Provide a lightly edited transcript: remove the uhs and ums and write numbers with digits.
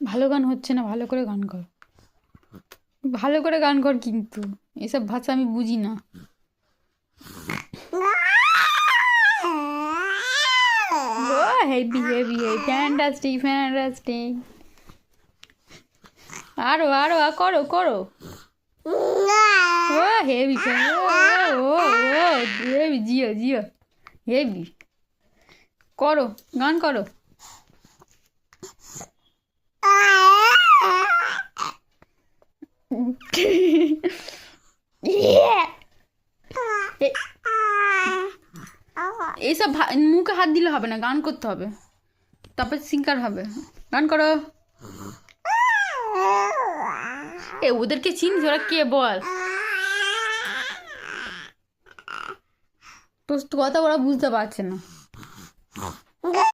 ভালো গান হচ্ছে না, ভালো করে গান কর, ভালো করে গান কর, কিন্তু এসব ভাষা আমি বুঝি না। ও heavy heavy heavy, fantastic fantastic. আরো আরো করো করো। ও হেভি, ও ও হেভি, জিও জিও, হেভি। করো, গান করো। এইসব মুখে হাত দিলে হবে না, গান করতে হবে, তারপর সিঙ্গার হবে। গান করো। এ ওদেরকে চিনিস? ওরা কে বল? তোর কথা ওরা বুঝতে পারছে না।